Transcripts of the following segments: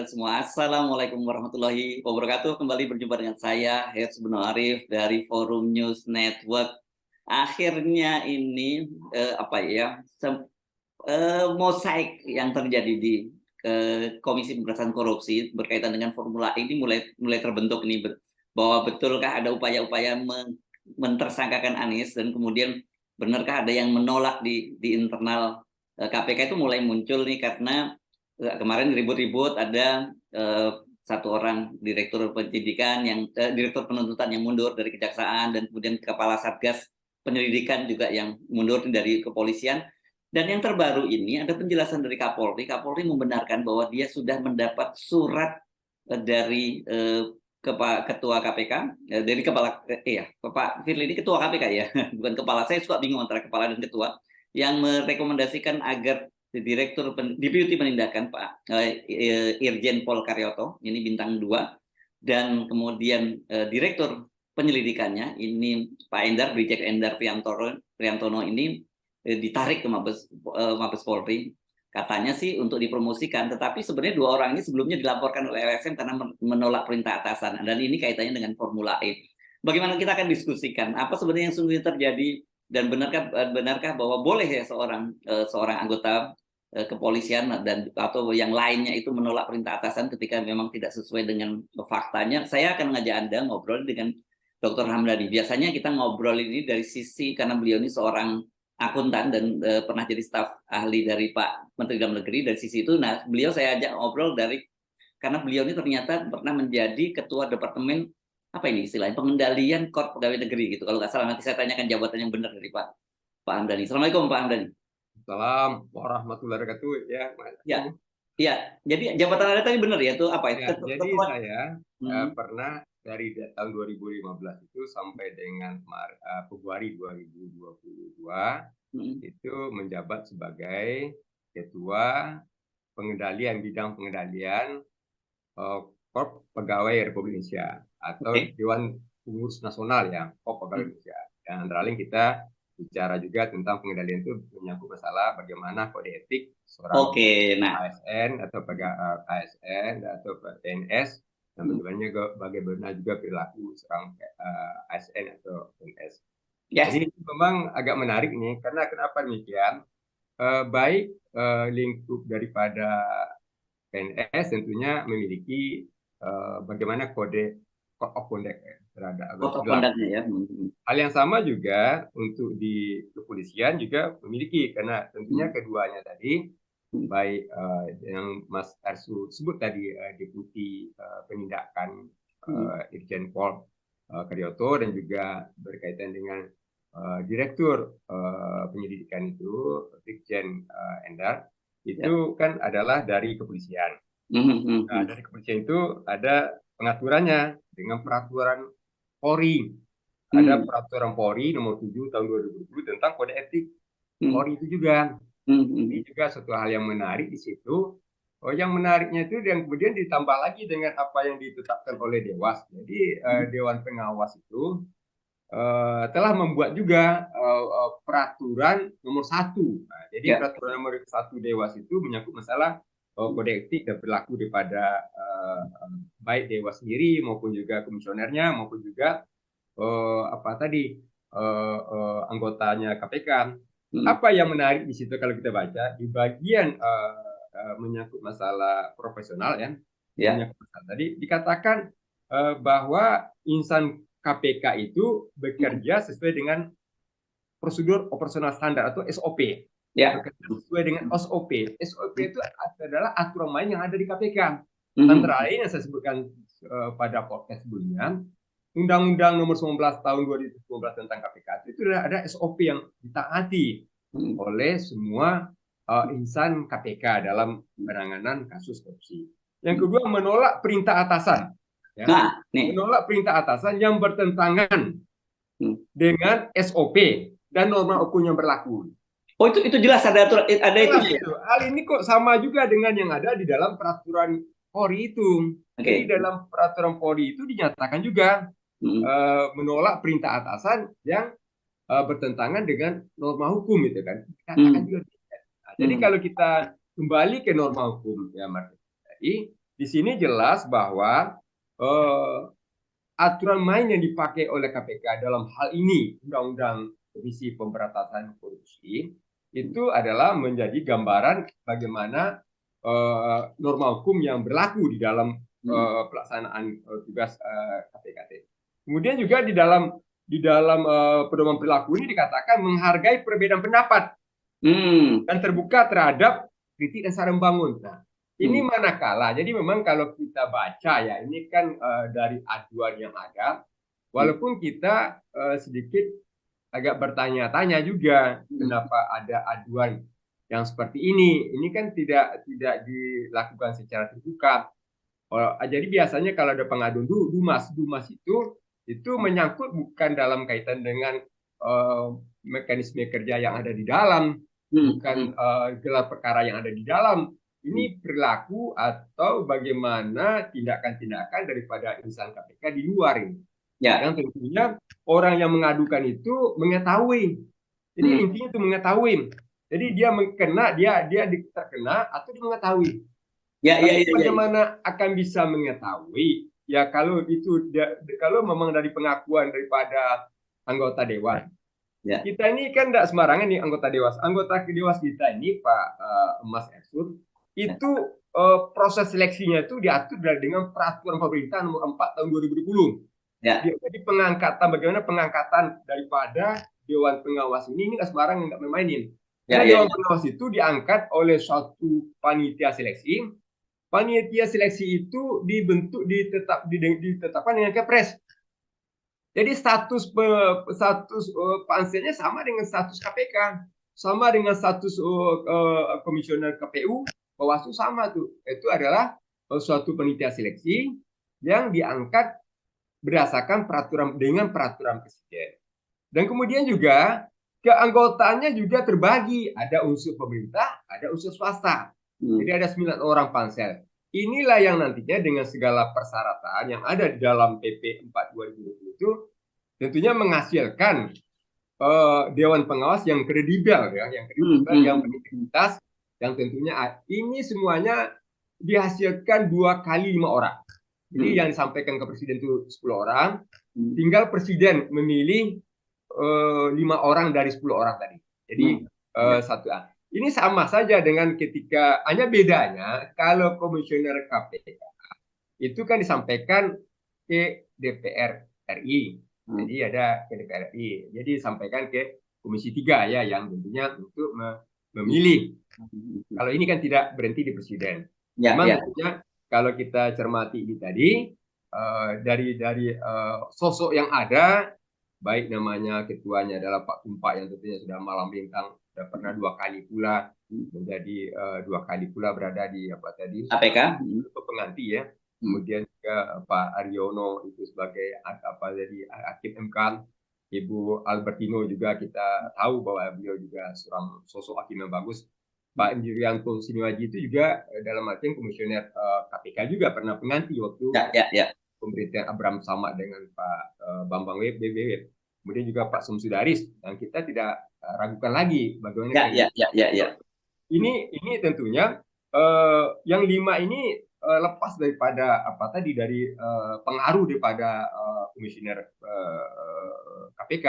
rekan-rekan semua. Assalamualaikum warahmatullahi wabarakatuh. Kembali berjumpa dengan saya, Herz Beno Arif dari Forum News Network. Akhirnya ini mosaik yang terjadi di Komisi Pemberantasan Korupsi berkaitan dengan Formula E ini mulai terbentuk nih, bahwa betulkah ada upaya-upaya mentersangkakan Anies, dan kemudian benarkah ada yang menolak di internal KPK. Itu mulai muncul nih karena kemarin ribut-ribut ada satu orang direktur penyidikan direktur penuntutan yang mundur dari kejaksaan, dan kemudian kepala satgas penyelidikan juga yang mundur dari kepolisian. Dan yang terbaru ini ada penjelasan dari Kapolri. Kapolri membenarkan bahwa dia sudah mendapat surat dari ketua KPK, dari Pak Firly ini ketua KPK ya, bukan kepala. Saya suka bingung antara kepala dan ketua, yang merekomendasikan agar Direktur Deputi Penindakan Pak Irjen Pol Karyoto, ini bintang 2, dan kemudian Direktur Penyelidikannya ini Pak Endar, Brigjen Endar Priantono ini ditarik ke Mabes Polri. Katanya sih untuk dipromosikan, tetapi sebenarnya 2 orang ini sebelumnya dilaporkan oleh LSM karena menolak perintah atasan, dan ini kaitannya dengan Formula E. Bagaimana, kita akan diskusikan apa sebenarnya yang sungguh terjadi, dan benarkah bahwa boleh ya seorang anggota kepolisian atau yang lainnya itu menolak perintah atasan ketika memang tidak sesuai dengan faktanya. Saya akan mengajak Anda ngobrol dengan Dr. Hamdani. Biasanya kita ngobrol ini dari sisi, karena beliau ini seorang akuntan dan pernah jadi staf ahli dari Pak Menteri Dalam Negeri, dari sisi itu. Nah, beliau saya ajak ngobrol karena beliau ini ternyata pernah menjadi ketua departemen istilahnya pengendalian Korps Pegawai Negeri gitu. Kalau nggak salah, nanti saya tanyakan jabatan yang benar dari Pak Hamdani. Assalamualaikum Pak Hamdani. Assalamualaikum warahmatullahi wabarakatuh ya, Mas. Ya, ya. Jadi jabatan Anda tadi benar ya, itu apa ya? Ya, jadi saya pernah dari tahun 2015 itu sampai dengan Februari 2022 itu menjabat sebagai ketua bidang pengendalian Korps Pegawai Republik Indonesia atau Dewan Pengurus Nasional ya, Korps Pegawai Indonesia. Dan antara lain kita bicara juga tentang pengendalian itu menyangkut masalah bagaimana kode etik seorang ASN atau ASN atau PNS, dan bagaimana juga perilaku seorang ASN atau PNS. Jadi memang agak menarik nih, karena kenapa demikian? Baik lingkup daripada PNS tentunya memiliki bagaimana kode of conduct terhadap ya. Hal yang sama juga untuk di kepolisian juga memiliki, karena tentunya keduanya tadi, baik yang Mas Arsu sebut tadi, Deputi Penindakan Irjen Pol Karyoto, dan juga berkaitan dengan Direktur Penyelidikan itu Brigjen Endar, itu kan adalah dari kepolisian. Nah, dari kepolisian itu ada pengaturannya dengan peraturan Polri. Ada peraturan Polri nomor 7 tahun 2020 tentang kode etik Polri itu juga. Ini juga suatu hal yang menarik di situ. Yang menariknya itu yang kemudian ditambah lagi dengan apa yang ditetapkan oleh Dewas. Jadi Dewan Pengawas itu telah membuat juga peraturan nomor 1. Nah, jadi peraturan nomor 1 Dewas itu menyangkut masalah kode etik dan perilaku daripada baik Dewas sendiri maupun juga komisionernya maupun juga anggotanya KPK. Apa yang menarik di situ kalau kita baca di bagian menyangkut masalah profesional ya, menyangkut masalah tadi dikatakan bahwa insan KPK itu bekerja sesuai dengan prosedur operasional standar atau SOP. Sesuai dengan SOP. SOP itu adalah aturan main yang ada di KPK. Antara lain yang saya sebutkan pada podcast sebelumnya, Undang-Undang nomor 19 tahun 2019 tentang KPK itu ada SOP yang ditaati oleh semua insan KPK dalam penanganan kasus korupsi. Yang kedua, menolak perintah atasan. Ya. Menolak perintah atasan yang bertentangan dengan SOP dan norma hukum yang berlaku. Oh, itu jelas ada itu. Hal ini kok sama juga dengan yang ada di dalam peraturan Polri itu. Jadi dalam peraturan Polri itu dinyatakan juga menolak perintah atasan yang bertentangan dengan norma hukum itu kan. Dikatakan juga. Nah, jadi kalau kita kembali ke norma hukum ya Mas, di sini jelas bahwa eh, aturan main yang dipakai oleh KPK dalam hal ini Undang-Undang Komisi Pemberantasan Korupsi itu adalah menjadi gambaran bagaimana norma hukum yang berlaku di dalam pelaksanaan tugas KPK. Kemudian juga di dalam pedoman perilaku ini dikatakan menghargai perbedaan pendapat dan terbuka terhadap kritik dan saran membangun. Nah, ini manakala, jadi memang kalau kita baca ya, ini kan dari aduan yang ada, walaupun kita sedikit agak bertanya-tanya juga kenapa ada aduan yang seperti ini. Ini kan tidak dilakukan secara terbuka. Jadi biasanya kalau ada pengaduan Dumas itu menyangkut bukan dalam kaitan dengan mekanisme kerja yang ada di dalam, bukan gelar perkara yang ada di dalam. Ini perilaku atau bagaimana tindakan-tindakan daripada insan KPK di luar ini. Ya. Yang tentunya orang yang mengadukan itu mengetahui. Jadi intinya itu mengetahui. Jadi dia terkena atau dia mengetahui. Tapi bagaimana akan bisa mengetahui? Ya kalau kalau memang dari pengakuan daripada anggota dewan. Ya. Kita ini kan tidak sembarangan nih anggota dewas. Anggota dewas kita ini Pak Mas Ersur itu proses seleksinya itu diatur dengan peraturan pemerintah nomor 4 tahun 2020. Ya. Jadi bagaimana pengangkatan daripada dewan pengawas ini nggak sembarangan, nggak main-mainin. Karena dewan pengawas itu diangkat oleh suatu panitia seleksi. Panitia seleksi itu ditetapkan dengan Kepres. Jadi status panselnya sama dengan status KPK, sama dengan status komisioner KPU, Bawaslu sama tuh. Itu adalah suatu panitia seleksi yang diangkat berdasarkan peraturan presiden. Dan kemudian juga keanggotaannya juga terbagi, ada unsur pemerintah, ada unsur swasta. Jadi ada 9 orang pansel. Inilah yang nantinya dengan segala persyaratan yang ada di dalam PP 4 2020 itu tentunya menghasilkan dewan pengawas yang kredibel ya, yang berintegritas, yang tentunya ini semuanya dihasilkan 2 kali 5 orang. Jadi yang disampaikan ke presiden itu 10 orang, tinggal presiden memilih 5 orang dari 10 orang tadi. Jadi satu A. Ini sama saja dengan ketika, hanya bedanya kalau komisioner KPK itu kan disampaikan ke DPR RI. Jadi ada ke DPR RI. Jadi disampaikan ke Komisi 3 ya, yang tentunya untuk memilih. Kalau ini kan tidak berhenti di presiden. Memang tentunya kalau kita cermati ini tadi dari sosok yang ada, baik namanya ketuanya adalah Pak Tumpak yang tentunya sudah malang melintang, sudah pernah 2 kali pula menjadi 2 kali pula berada di KPK pengganti ya. Kemudian juga Pak Aryono itu sebagai jadi hakim MK. Ibu Albertino juga kita tahu bahwa beliau juga seorang sosok hakim yang bagus. Pak Indrianto Siniwaji itu juga dalam artian komisioner KPK juga pernah pengganti waktu pemerintahan Abraham Samad dengan Pak Bambang WBW. Kemudian juga Pak Sumsudaris, yang kita tidak ragukan lagi bagaimana. Ini tentunya yang 5 ini lepas daripada dari pengaruh daripada komisioner KPK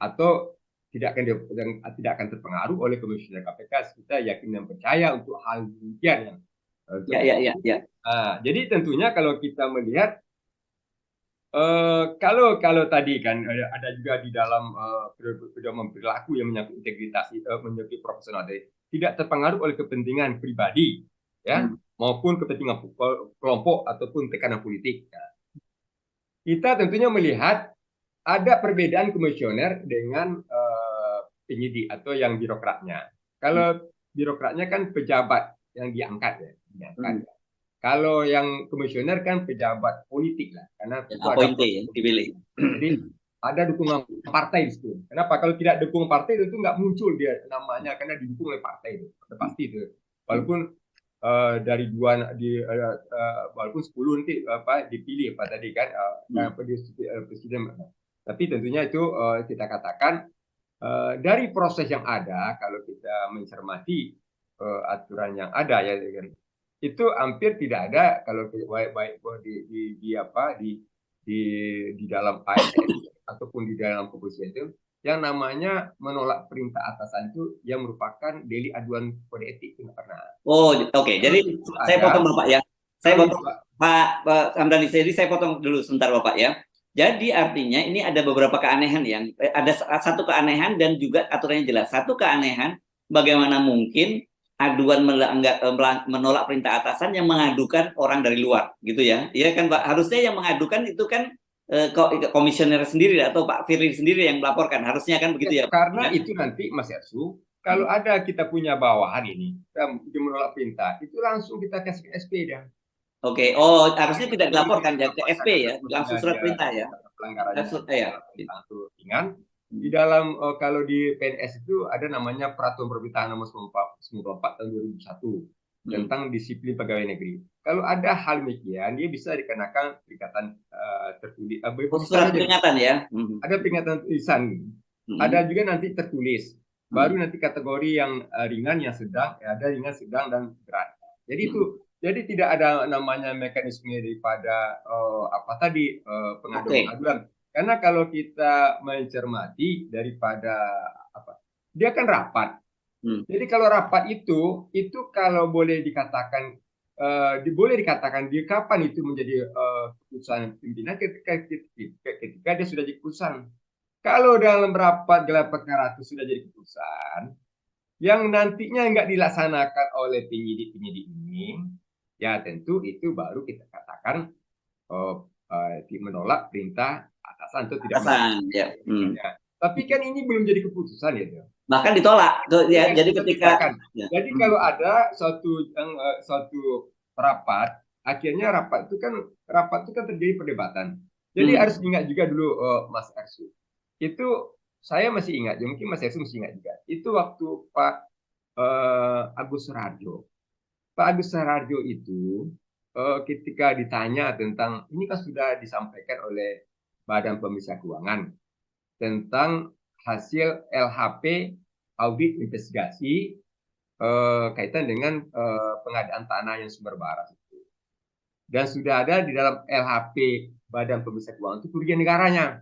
atau tidak akan terpengaruh oleh komisioner KPK. Kita yakin dan percaya untuk hal demikian. Jadi tentunya kalau kita melihat kalau tadi kan ada juga di dalam pedoman perilaku yang menyangkut integritas, menyangkut profesional, tidak terpengaruh oleh kepentingan pribadi ya, maupun kepentingan kelompok ataupun tekanan politik. Kita tentunya melihat ada perbedaan komisioner dengan penyidik atau yang birokratnya. Kalau birokratnya kan pejabat yang diangkat ya. Kalau yang komisioner kan pejabat politik lah, karena itu ada dipilih. Jadi ada dukungan partai di situ. Kenapa? Kalau tidak dukung partai itu nggak muncul dia namanya, karena didukung oleh partai itu pasti itu. Walaupun dari walaupun 10 nanti dipilih tadi kan presiden. Tapi tentunya itu kita katakan dari proses yang ada, kalau kita mencermati aturan yang ada ya. itu hampir tidak ada kalau baik di dalam ASN ataupun di dalam kepolisian itu yang namanya menolak perintah atasan itu yang merupakan delik aduan kode etik, itu nggak pernah. Oh, oke. Kalau Jadi itu saya potong ada, Bapak ya. Saya kalau itu potong Pak Hamdani. Jadi saya potong dulu sebentar Bapak ya. Jadi artinya ini ada beberapa keanehan yang ada satu keanehan dan juga aturannya jelas. Satu keanehan, bagaimana mungkin aduan menolak perintah atasan yang mengadukan orang dari luar, gitu ya? Iya kan Pak. Harusnya yang mengadukan itu kan komisioner sendiri atau Pak Firly sendiri yang melaporkan. Harusnya kan begitu ya, Pak? karena Ya? itu nanti Mas Ersu, kalau ada kita punya bawahan ini, kita menolak perintah, itu langsung kita kasih ke SP dah. Oke. Oh, harusnya tidak Kategori dilaporkan ya ke dilaporkan SP ya, ataupun langsung sudah surat dia perintah ya. pelanggarannya Ya. perintah itu ringan. Di dalam kalau di PNS itu ada namanya Peraturan Pemerintahan Nomor 94 tahun 2001 tentang disiplin pegawai negeri. Kalau ada hal demikian, dia bisa dikenakan peringatan tertulis. Oh, surat peringatan ya. Ada peringatan tulisan. Ada juga nanti tertulis. Baru nanti kategori yang ringan, yang sedang, ada ringan, sedang, dan berat. Jadi itu, jadi tidak ada namanya mekanisme daripada pengaduan-pengaduan. Karena kalau kita mencermati daripada apa, dia kan rapat. Jadi kalau rapat itu kalau boleh dikatakan di kapan itu menjadi keputusan pimpinan ketika dia sudah jadi keputusan. Kalau dalam rapat gelar perkara itu sudah jadi keputusan, yang nantinya nggak dilaksanakan oleh penyidik-penyidik ini, ya tentu itu baru kita katakan menolak perintah atasan atau tidak Atasan ya. Tapi kan ini belum jadi keputusan ya. Bahkan ditolak ya. Jadi ketika ya. Jadi kalau ada suatu rapat, akhirnya rapat itu kan terjadi perdebatan. Jadi harus ingat juga dulu Mas Ersu. Itu saya masih ingat, ya mungkin Mas Ersu masih ingat juga. Itu waktu Pak Agus Raharjo. Pak Agus Raharjo itu ketika ditanya tentang ini kan sudah disampaikan oleh Badan Pemeriksa Keuangan tentang hasil LHP audit investigasi kaitan dengan pengadaan tanah yang sumber waras itu. Dan sudah ada di dalam LHP Badan Pemeriksa Keuangan itu kerugian negaranya.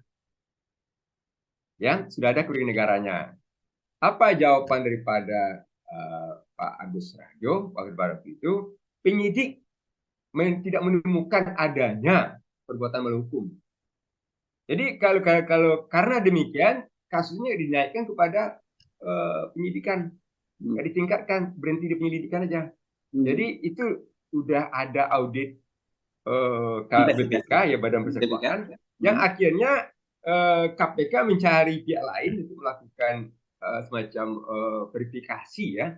Ya, sudah ada kerugian negaranya. Apa jawaban daripada Pak Agus Raharjo waktu itu? Penyidik tidak menemukan adanya perbuatan melawan. Jadi kalau karena demikian kasusnya dinaikkan kepada penyidikan, nggak ditingkatkan, berhenti di penyelidikan aja. Jadi itu sudah ada audit BPK ya, Badan Pemeriksa Keuangan, yang akhirnya KPK mencari pihak lain untuk melakukan semacam verifikasi ya.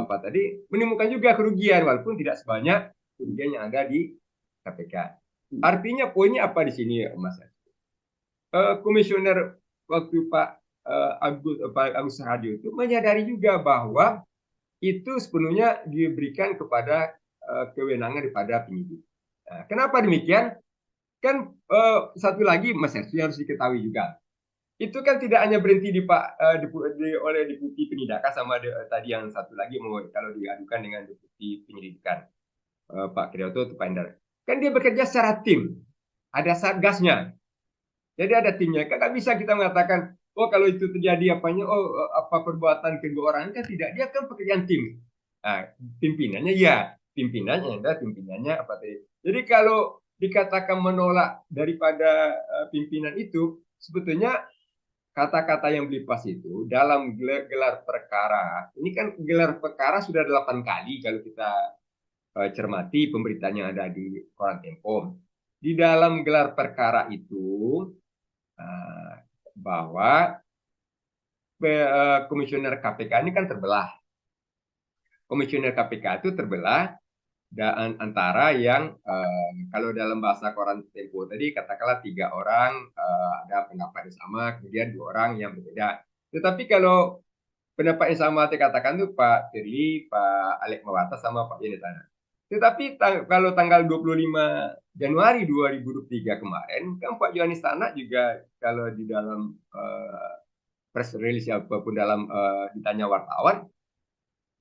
Tadi menemukan juga kerugian walaupun tidak sebanyak kerugian yang ada di KPK. Artinya poinnya apa di sini, Mas? Komisioner waktu Pak Agus Raharjo itu menyadari juga bahwa itu sepenuhnya diberikan kepada kewenangan daripada penyidik. Nah, kenapa demikian? Kan satu lagi Mas Hersu yang harus diketahui juga. Itu kan tidak hanya berhenti oleh deputi penindakan sama tadi yang satu lagi kalau diadukan dengan deputi penyelidikan Pak Kriyoto atau Pak Endar. Kan dia bekerja secara tim. Ada satgasnya. Jadi ada timnya. Kan bisa kita mengatakan, oh kalau itu terjadi apa perbuatan kedua orang, kan tidak. Dia kan pekerjaan tim. Nah, pimpinannya apa tadi. Jadi kalau dikatakan menolak daripada pimpinan itu, sebetulnya kata-kata yang beli pas itu dalam gelar perkara. Ini kan gelar perkara sudah 8 kali kalau kita cermati pemberitaan yang ada di koran Tempo. Di dalam gelar perkara itu bahwa komisioner KPK ini kan terbelah. Komisioner KPK itu terbelah antara yang kalau dalam bahasa koran Tempo tadi katakanlah 3 orang ada pendapat yang sama, kemudian 2 orang yang berbeda. Tetapi kalau pendapat yang sama dikatakan itu Pak Firly, Pak Alek Mawata sama Pak Yeni Tana. Tetapi kalau tanggal 25 Januari 2023 kemarin, kan Pak Yohanis Tanak juga kalau di dalam press release apapun dalam ditanya wartawan,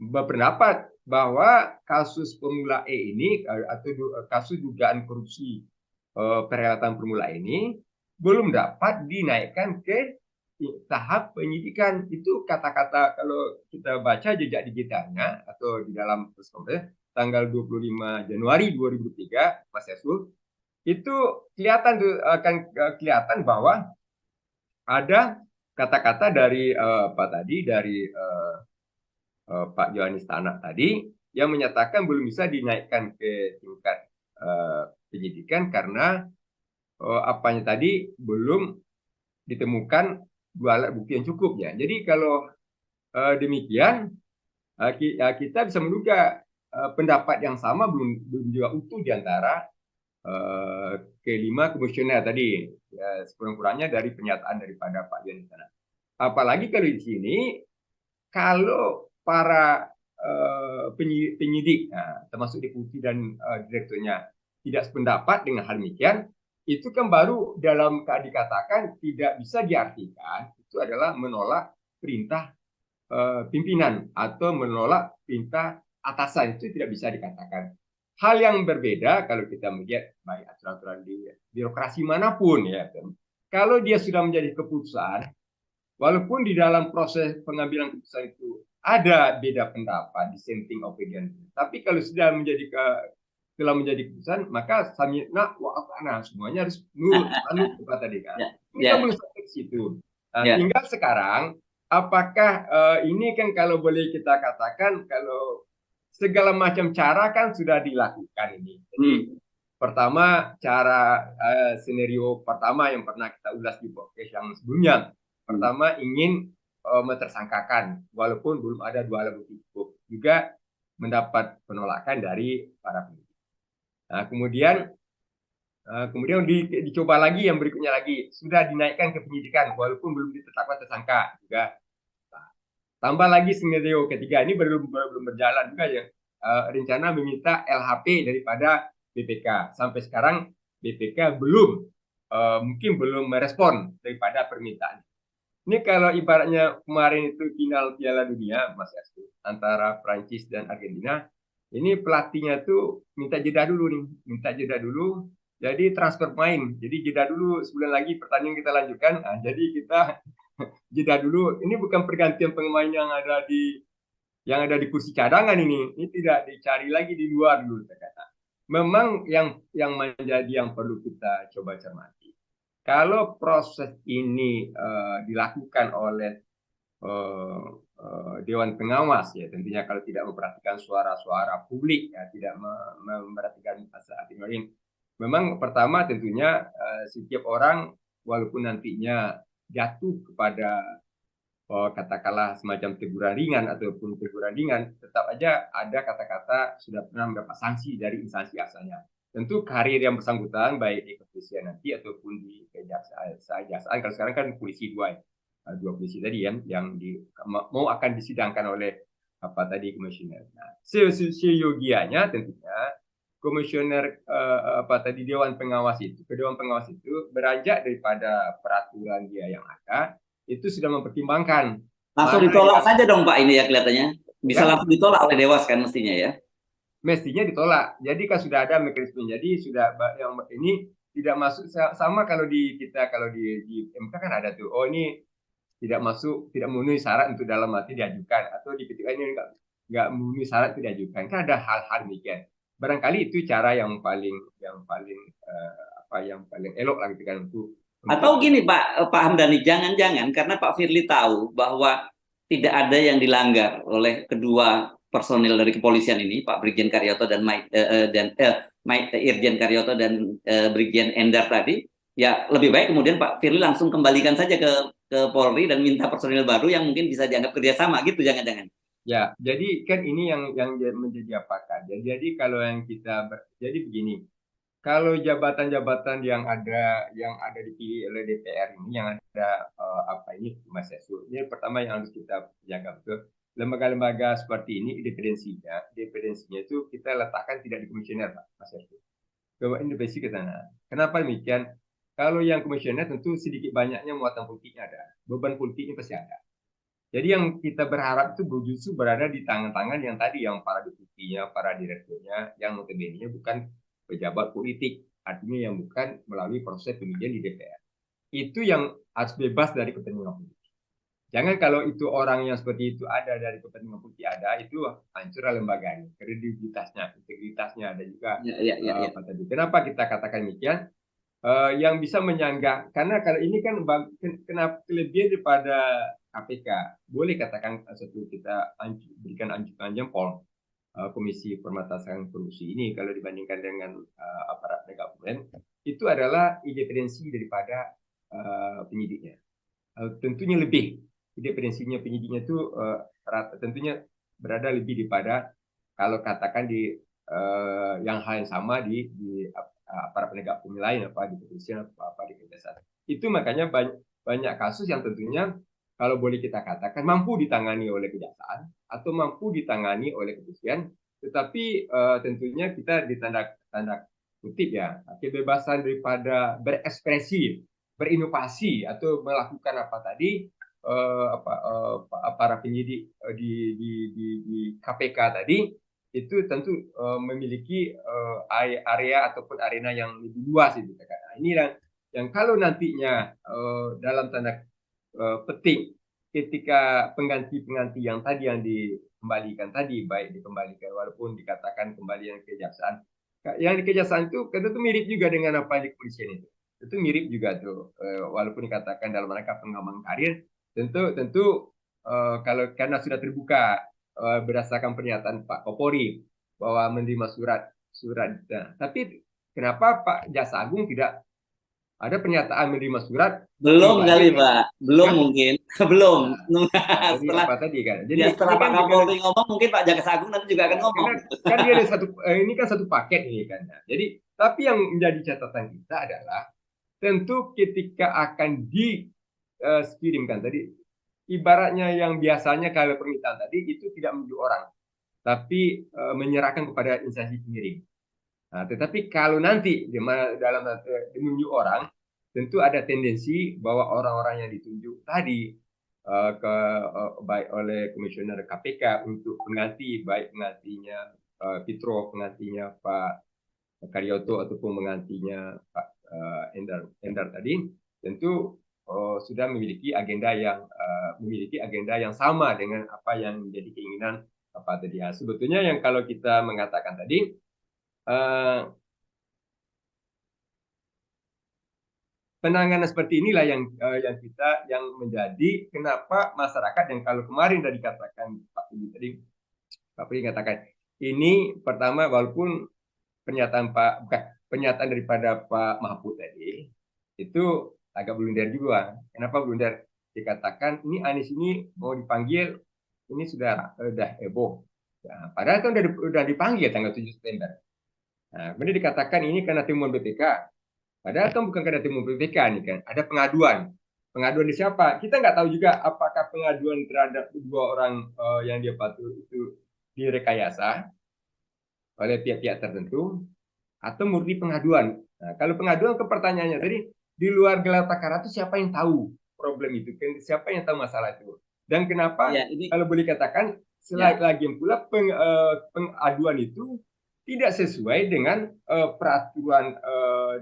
berpendapat bahwa kasus Formula E ini atau kasus dugaan korupsi perhelatan Formula E ini belum dapat dinaikkan ke tahap penyidikan. Itu kata-kata kalau kita baca jejak digitalnya atau di dalam press conference tanggal 25 Januari 2023, Mas Yasul, itu kelihatan tuh, akan kelihatan bahwa ada kata-kata dari Pak tadi dari Pak Yohanis Tanak tadi yang menyatakan belum bisa dinaikkan ke tingkat penyidikan karena apanya tadi belum ditemukan dua alat bukti yang cukup ya. Jadi kalau demikian kita bisa menduga pendapat yang sama belum juga utuh di antara kelima komisioner tadi, ya, sekurang-kurangnya dari pernyataan daripada Pak Yohanis Tanak. Apalagi kalau di sini, kalau para penyidik, termasuk deputi dan direkturnya, tidak sependapat dengan hal demikian, itu kan baru dalam dikatakan tidak bisa diartikan itu adalah menolak perintah pimpinan atau menolak perintah atasan. Itu tidak bisa dikatakan. Hal yang berbeda kalau kita melihat baik aturan-aturan di birokrasi manapun ya. Kalau dia sudah menjadi keputusan, walaupun di dalam proses pengambilan keputusan itu ada beda pendapat, dissenting opinion, tapi kalau sudah telah menjadi keputusan, maka samina wa ata'na, semuanya harus nurut kepada tadi kan. Ya, Ini ya, kan belum sampai ke situ. Nah, ya. tinggal sekarang apakah ini kan kalau boleh kita katakan kalau segala macam cara kan sudah dilakukan ini. Jadi pertama cara skenario pertama yang pernah kita ulas di podcast yang sebelumnya. Pertama ingin mentersangkakan walaupun belum ada dua alat bukti cukup, juga mendapat penolakan dari para penyidik. Nah, kemudian dicoba lagi yang berikutnya lagi, sudah dinaikkan ke penyidikan walaupun belum ditetapkan tersangka juga. Nah, tambah lagi skenario ketiga, ini belum berjalan juga ya. Rencana meminta LHP daripada BPK. Sampai sekarang BPK mungkin belum merespon daripada permintaan. Ini kalau ibaratnya kemarin itu final Piala Dunia, Mas Yastu, antara Prancis dan Argentina, ini pelatihnya tuh minta jeda dulu nih, minta jeda dulu. Jadi transfer pemain, jadi jeda dulu sebulan lagi pertandingan kita lanjutkan. Nah, jadi kita jeda dulu. Ini bukan pergantian pemain yang ada di kursi cadangan ini tidak dicari lagi di luar dulu terkata. Memang yang menjadi yang perlu kita coba cermati. Kalau proses ini dilakukan oleh Dewan Pengawas ya, tentunya kalau tidak memperhatikan suara-suara publik ya, tidak memperhatikan masalah lain. Memang pertama tentunya setiap orang walaupun nantinya jatuh kepada katakanlah semacam teguran ringan ataupun teguran ringan, tetap aja ada kata-kata sudah pernah mendapat sanksi dari instansi asalnya. Tentu karir yang bersangkutan baik di kepolisian nanti ataupun di kejaksaan. Kalau sekarang kan polisi dua polisi tadi yang mau akan disidangkan oleh apa tadi komisioner. Nah, seyogianya tentunya komisioner apa tadi Dewan Pengawas itu, ke Dewan Pengawas itu beranjak daripada peraturan dia yang ada, itu sudah mempertimbangkan Langsung mana ditolak yang saja dong Pak ini ya kelihatannya. Bisa ya langsung ditolak oleh Dewas kan mestinya ya. mestinya ditolak. Jadi kan sudah ada mekanisme. Jadi sudah yang ini tidak masuk sama kalau di kita kalau di MK kan ada tuh. Oh ini tidak masuk, tidak memenuhi syarat untuk dalam arti diajukan atau di ketika ini nggak memenuhi syarat tidak diajukan. Kan ada hal-hal demikian. Barangkali itu cara yang paling elok lah gitu kan Atau untuk gini Pak Hamdani, jangan-jangan karena Pak Firly tahu bahwa tidak ada yang dilanggar oleh kedua personil dari kepolisian ini, Pak Brigjen Karyoto dan Irjen Karyoto dan Brigjen Endar tadi, ya lebih baik kemudian Pak Firly langsung kembalikan saja ke Polri dan minta personil baru yang mungkin bisa dianggap kerjasama gitu, jangan-jangan. ya. Jadi kan ini yang menjadi apakah? Jadi kalau yang jadi begini. Kalau jabatan-jabatan yang ada dipilih oleh DPR ini, yang ada apa ini Mas Yasu, ini pertama yang harus kita jaga betul. Lembaga-lembaga seperti ini independensinya itu kita letakkan tidak di komisioner, Pak Mas Yasu. Coba independensi ke sana. Kenapa demikian? Kalau yang komisioner tentu sedikit banyaknya muatan politiknya ada, beban politiknya pasti ada. Jadi yang kita berharap itu justru berada di tangan-tangan yang tadi, yang para deputinya, para direkturnya, yang notabene bukan pejabat politik, artinya yang bukan melalui proses pemilihan di DPR. Itu yang harus bebas dari kepentingan politik. Jangan kalau itu orang yang seperti itu ada dari kepentingan politik ada, itu hancur lembaganya, kredibilitasnya, integritasnya, dan juga Ya, ya, ya, ya. apa tadi. Kenapa kita katakan demikian? Yang bisa menyanggah, karena kalau ini kan kenapa kelebihan daripada KPK, boleh katakan satu kita berikan anjuran jempol Komisi Pemberantasan Korupsi ini kalau dibandingkan dengan aparat penegak hukum itu adalah independensi daripada penyidiknya. Tentunya lebih independensinya penyidiknya itu tentunya berada lebih daripada kalau katakan di yang hal yang sama di para penegak hukum lain, apa di kepolisian, apa di kejaksaan. Itu makanya banyak kasus yang tentunya kalau boleh kita katakan mampu ditangani oleh kejaksaan atau mampu ditangani oleh kepolisian, tetapi tentunya kita ditanda kutip ya, kebebasan daripada berekspresi, berinovasi atau melakukan apa tadi para penyidik di KPK tadi itu tentu memiliki area ataupun arena yang lebih luas itu. Nah, ini yang kalau nantinya dalam tanda petik ketika pengganti-pengganti yang tadi yang dikembalikan tadi, baik dikembalikan walaupun dikatakan kembali yang kejaksaan, yang di kejaksaan itu tentu mirip juga dengan apa yang di kepolisian itu mirip juga tuh, walaupun dikatakan dalam rangka pengembangan karir, tentu kalau karena sudah terbuka berdasarkan pernyataan Pak Kapolri bahwa menerima surat. Nah, tapi kenapa Pak Jaksa Agung tidak ada pernyataan menerima surat Belum kali, pribadi? Pak. Belum Hah? mungkin. Belum. Tadi Setelah apa tadi kan? Jadi ya ini setelah Pak kan juga Kapolri ngomong, mungkin Pak Jaksa Agung nanti juga akan ngomong. karena kan dia ada satu ini kan satu paket ini kan. Nah, jadi tapi yang menjadi catatan kita adalah tentu ketika akan dikirimkan tadi ibaratnya yang biasanya kalau permintaan tadi itu tidak menunjuk orang tapi menyerahkan kepada instansi pengirim. Nah, tetapi kalau nanti dalam menunjuk orang, tentu ada tendensi bahwa orang-orang yang ditunjuk tadi baik oleh komisioner KPK untuk pengganti, baik penggantinya Fitro, penggantinya Pak Karyoto ataupun penggantinya Pak Endar tadi, tentu sudah memiliki agenda yang sama dengan apa yang menjadi keinginan apa tadi ya. Sebetulnya yang kalau kita mengatakan tadi penanganan seperti inilah yang menjadi kenapa masyarakat yang kalau kemarin tadi katakan Pak Pudi tadi Pak Pudi katakan ini pertama walaupun pernyataan daripada Pak Mahfud tadi itu agak blunder juga. Kenapa blunder? Dikatakan ini Anies ini mau dipanggil ini sudah heboh. Nah, padahal kan udah dipanggil tanggal 7 September. Nah, kemudian dikatakan ini karena temuan BPK. Padahal kan bukan karena temuan BPK nih kan, ada pengaduan. Pengaduan di siapa? Kita nggak tahu juga apakah pengaduan terhadap dua orang yang dia patuh itu direkayasa oleh pihak-pihak tertentu atau murni pengaduan. Nah, kalau pengaduan ke pertanyaannya tadi di luar gelar perkara itu siapa yang tahu problem itu? Siapa yang tahu masalah itu? Dan kenapa Ya, ini kalau boleh katakan selain lagi pula pengaduan itu tidak sesuai dengan peraturan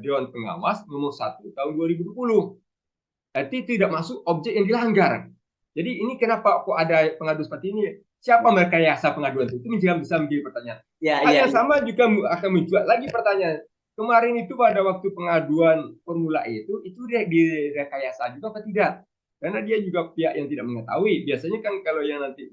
Dewan Pengawas nomor 1 tahun 2020. Berarti tidak masuk objek yang dilanggar. Jadi ini kenapa kok ada pengaduan seperti ini? Siapa merekayasa pengaduan itu? Itu bisa menjadi pertanyaan. Hal yang sama juga akan muncul lagi pertanyaan. Kemarin itu pada waktu pengaduan Formula E itu dia direkayasa juga apa tidak? Karena dia juga pihak yang tidak mengetahui. Biasanya kan kalau yang nanti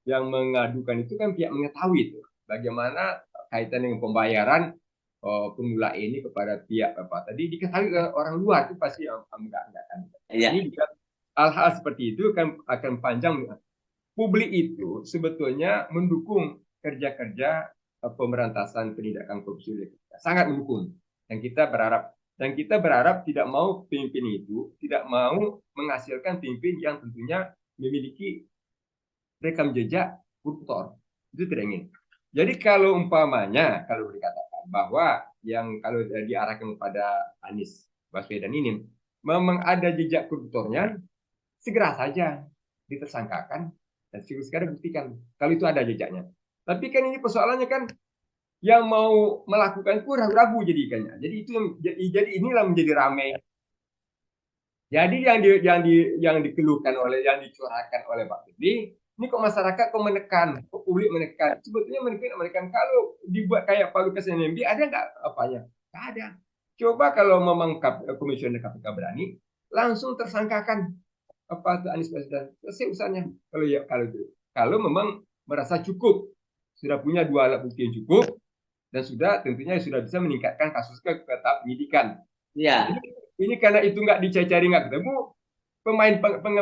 yang mengadukan itu kan pihak mengetahui itu bagaimana kaitan dengan pembayaran Formula E ini kepada pihak apa tadi diketahui orang luar itu pasti enggak kan. ya. Ini juga hal-hal seperti itu akan panjang. Publik itu sebetulnya mendukung kerja-kerja pemberantasan penindakan korupsi, sangat mendukung. Dan kita berharap tidak mau pemimpin itu tidak mau menghasilkan pemimpin yang tentunya memiliki rekam jejak koruptor. Itu tidak ingin. Jadi kalau umpamanya kalau dikatakan bahwa yang kalau diarahkan kepada Anies Baswedan ini memang ada jejak koruptornya, segera saja ditersangkakan dan sekarang buktikan kalau itu ada jejaknya. Tapi kan ini persoalannya kan yang mau melakukan itu ragu-ragu jadikannya. Jadi itu jadi inilah menjadi ramai. Jadi yang dikeluhkan oleh yang dicurahkan oleh Pak Firly, ini kok masyarakat kok menekan, kok publik menekan. Sebetulnya menekan kalau dibuat kayak Pak Lukas NMB ada nggak apanya? Nggak ada. Coba kalau memang komisioner KPK berani, langsung tersangkakan apa Anies Baswedan, selesai urusannya. Kalau memang merasa cukup, sudah punya dua alat bukti yang cukup, dan tentunya sudah bisa meningkatkan kasus ke tahap penyidikan. Ya. Ini karena itu nggak dicari nggak ketemu,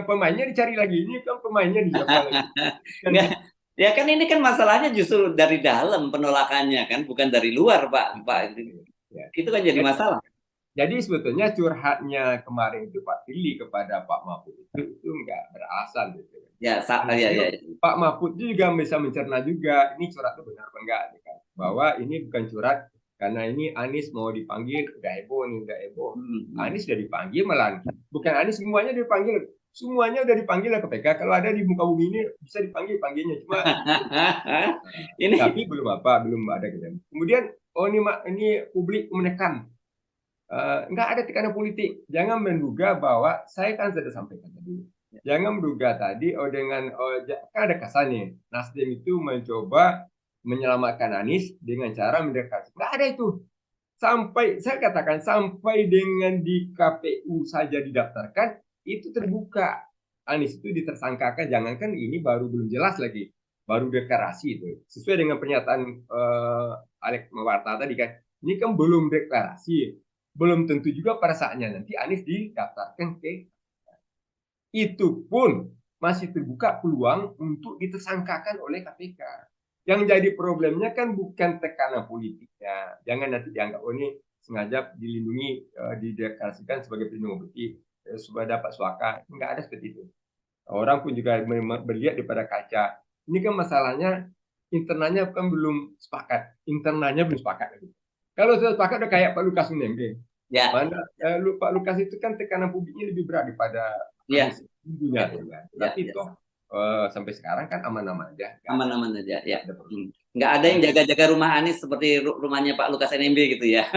pemainnya dicari lagi. Ini kan pemainnya di siapa lagi? Nggak, ya kan ini kan masalahnya justru dari dalam penolakannya kan, bukan dari luar, Pak. Ya. Itu kan jadi masalah. Jadi sebetulnya curhatnya kemarin itu Pak Firly kepada Pak Mahfud itu nggak beralasan gitu. Ya, ya. Pak Mahfud juga bisa mencerna juga ini curhat itu benar apa enggak, kan? Bahwa ini bukan curhat karena ini Anies mau dipanggil, udah heboh nih, udah heboh. Anies sudah dipanggil malah, bukan Anies semuanya dipanggil, semuanya udah dipanggil lah KPK. Kalau ada di muka bumi ini bisa panggilnya, cuma tapi belum ada kejadian. Kemudian ini publik menekan. Nggak ada tekanan politik. Jangan menduga bahwa saya kan sudah sampaikan tadi. Jangan menduga tadi kan ada kesannya Nasdem itu mencoba menyelamatkan Anies dengan cara mendekati. Nggak ada itu. Saya katakan sampai dengan di KPU saja didaftarkan itu terbuka. Anies itu ditersangkakan. Jangankan ini baru belum jelas lagi, baru deklarasi itu. Sesuai dengan pernyataan Alex Mewarta tadi kan. Ini kan belum deklarasi. Belum tentu juga pada saatnya nanti Anies didaftarkan ke itu pun masih terbuka peluang untuk ditersangkakan oleh KPK. Yang jadi problemnya kan bukan tekanan politiknya. Jangan nanti dianggap ini sengaja dilindungi, dideklarasikan sebagai pelindung bukti supaya dapat suaka. Enggak ada seperti itu. Orang pun juga melihat daripada kaca. Ini kan masalahnya internalnya kan belum sepakat. Internalnya belum sepakat. Kalau sudah sepakat udah kayak Pak Lukas NMB. Ya. Mana Pak Lukas itu kan tekanan publiknya lebih berat daripada Anies. Tapi toh sampai sekarang kan aman-aman aja. Aman-aman aja, ya. Nggak ada yang jaga-jaga rumah Anies seperti rumahnya Pak Lukas NMB gitu ya.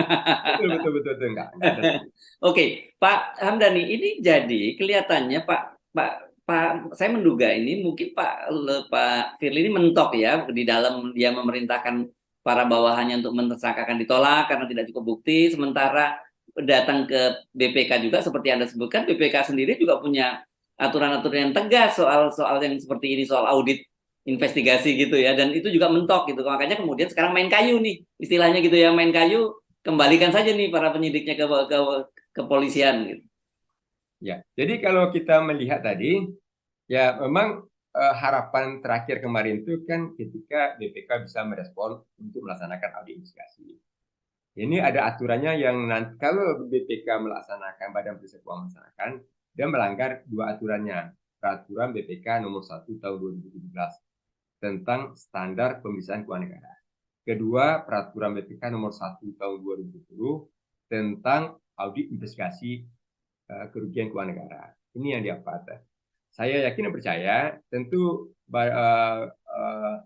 Betul. Enggak ada. Oke, Pak Hamdani, ini jadi kelihatannya Pak, saya menduga ini mungkin Pak Firly ini mentok ya di dalam dia memerintahkan para bawahannya untuk mentersangkakan ditolak karena tidak cukup bukti, sementara datang ke BPK juga seperti Anda sebutkan, BPK sendiri juga punya aturan-aturan yang tegas soal yang seperti ini, soal audit investigasi gitu ya, dan itu juga mentok gitu. Makanya kemudian sekarang main kayu nih istilahnya gitu ya, main kayu, kembalikan saja nih para penyidiknya ke kepolisian gitu. Ya, jadi kalau kita melihat tadi, ya memang harapan terakhir kemarin itu kan ketika BPK bisa merespon untuk melaksanakan audit investigasi. Ini ada aturannya yang nanti kalau BPK melaksanakan Badan Pemeriksa Keuangan melaksanakan, dia melanggar dua aturannya. Peraturan BPK nomor 1 tahun 2017 tentang standar pemeriksaan keuangan negara. Kedua, peraturan BPK nomor 1 tahun 2020 tentang audit investigasi kerugian keuangan negara. Ini yang diapakan. Saya yakin dan percaya tentu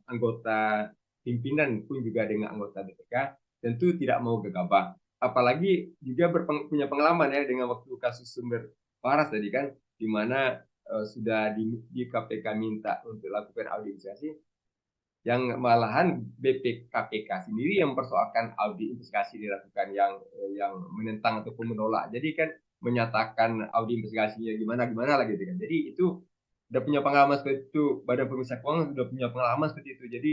anggota pimpinan pun juga dengan anggota BPK tentu tidak mau gegabah. Apalagi juga punya pengalaman ya dengan waktu kasus Sumber Waras tadi kan, di mana sudah di KPK minta untuk lakukan audit investigasi, yang malahan KPK sendiri yang mempersoalkan audit investigasi dilakukan yang menentang ataupun menolak. Jadi kan menyatakan audit investigasinya gimana lah gitu kan. Jadi itu udah punya pengalaman seperti itu, Badan Pemeriksa Keuangan sudah punya pengalaman seperti itu. Jadi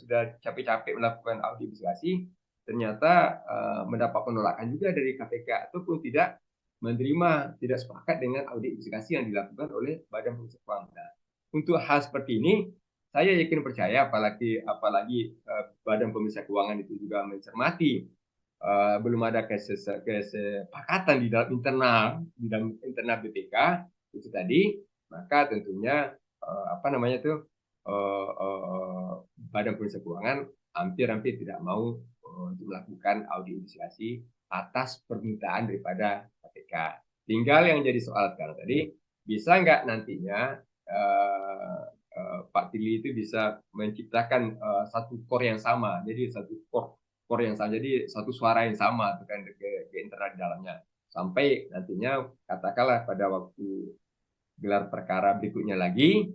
sudah capek-capek melakukan audit investigasi, ternyata mendapat penolakan juga dari KPK ataupun tidak menerima, tidak sepakat dengan audit investigasi yang dilakukan oleh Badan Pemeriksa Keuangan. Nah, untuk hal seperti ini saya yakin percaya, apalagi Badan Pemeriksa Keuangan itu juga mencermati belum ada kesepakatan di dalam internal BPK itu tadi, maka tentunya Badan Pemeriksa Keuangan hampir tidak mau untuk melakukan audit investigasi atas permintaan daripada KPK. Tinggal yang jadi soal sekarang tadi, bisa nggak nantinya Pak Firly itu bisa menciptakan satu core yang sama, jadi satu core yang sama, jadi satu suara yang sama kan ke internal di dalamnya, sampai nantinya katakanlah pada waktu gelar perkara berikutnya lagi,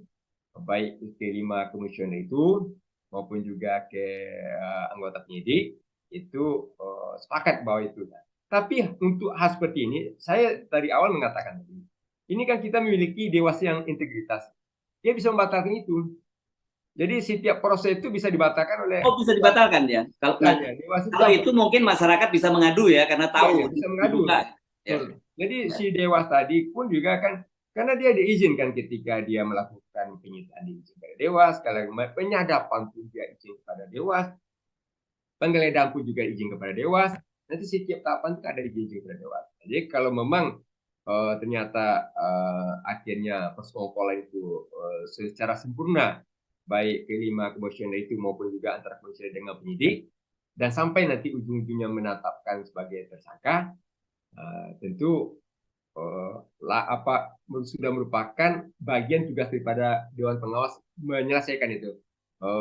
baik ke-5 komisioner itu maupun juga ke anggota penyidik itu sepakat bahwa itu. Tapi untuk hal seperti ini, saya dari awal mengatakan ini kan kita memiliki dewas yang integritas, dia bisa membatalkan itu. Jadi setiap proses itu bisa dibatalkan oleh bisa dibatalkan ya. Kalau itu mungkin masyarakat bisa mengadu ya, karena tahu ya, bisa mengadu. Ya. Jadi si dewas tadi pun juga kan, karena dia diizinkan ketika dia melakukan penyitaan diizin kepada dewas, kalau penyadapan pun dia izin kepada dewas, penggeledahan pun juga izin kepada dewas. Nanti setiap tahapan itu ada izin kepada dewas. Jadi kalau memang ternyata akhirnya persekongkolan itu secara sempurna, baik ke-5 komisioner itu maupun juga antara komisioner dengan penyidik, dan sampai nanti ujung-ujungnya menetapkan sebagai tersangka, tentu sudah merupakan bagian tugas daripada Dewan Pengawas menyelesaikan itu.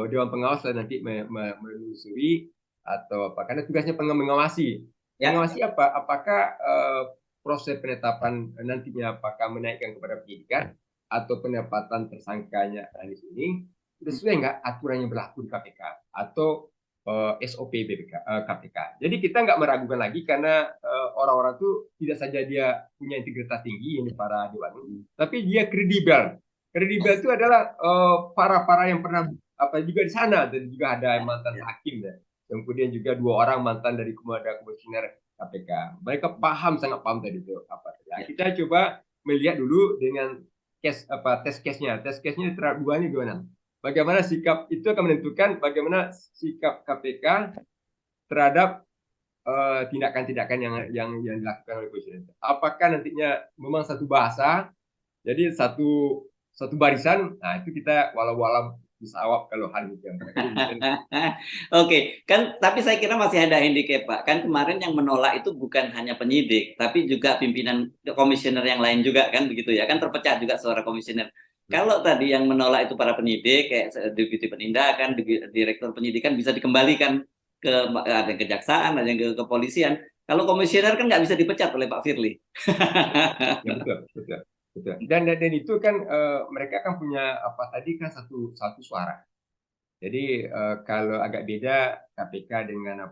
Dewan Pengawas nanti menelusuri atau apa, karena tugasnya mengawasi. Mengawasi apa? Apakah proses penetapan nantinya apakah menaikkan kepada penyidikan atau penempatan tersangkanya Anies ini sudah sesuai nggak aturan yang berlaku di KPK atau SOP KPK. Jadi kita nggak meragukan lagi, karena orang-orang itu tidak saja dia punya integritas tinggi, ini para dewan, tapi dia kredibel. Kredibel itu adalah para yang pernah juga di sana, dan juga ada mantan hakim ya. Kemudian juga 2 orang mantan dari komisioner KPK. Mereka sangat paham tadi itu apa. Ya, kita coba melihat dulu dengan tes case-nya. Tes case-nya terhadap duanya gimana? Bagaimana sikap itu akan menentukan bagaimana sikap KPK terhadap tindakan-tindakan yang dilakukan oleh komisioner. Apakah nantinya memang satu bahasa, jadi satu barisan? Nah, itu kita walau-walau disawab kalau hal itu. Oke, kan tapi saya kira masih ada handicap, Pak. Kan kemarin yang menolak itu bukan hanya penyidik, tapi juga pimpinan komisioner yang lain juga, kan begitu ya. Kan terpecah juga suara komisioner. Kalau tadi yang menolak itu para penyidik, kayak deputi penindakan, direktur penyidikan, bisa dikembalikan ke ada yang kejaksaan, ada yang ke kepolisian. Kalau komisioner kan nggak bisa dipecat oleh Pak Firly. Ya, betul. Dan itu kan mereka kan punya satu suara. Jadi kalau agak beda KPK dengan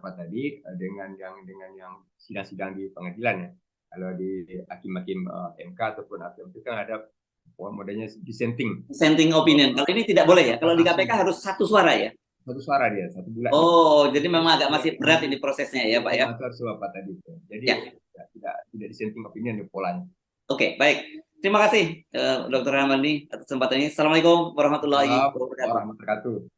dengan yang sidang-sidang di pengadilan ya. Kalau di hakim-hakim MK ataupun hakim itu kan ada modelnya dissenting opinion. Kalau ini tidak boleh ya. Kalau di KPK harus satu suara ya. Satu suara dia, satu bulan. Oh, jadi memang agak masih berat ini prosesnya ya, Pak ya. Jadi tidak dissenting opinion di polanya. Oke, baik. Terima kasih Dr. Ramani atas kesempatan ini. Assalamualaikum warahmatullahi wabarakatuh.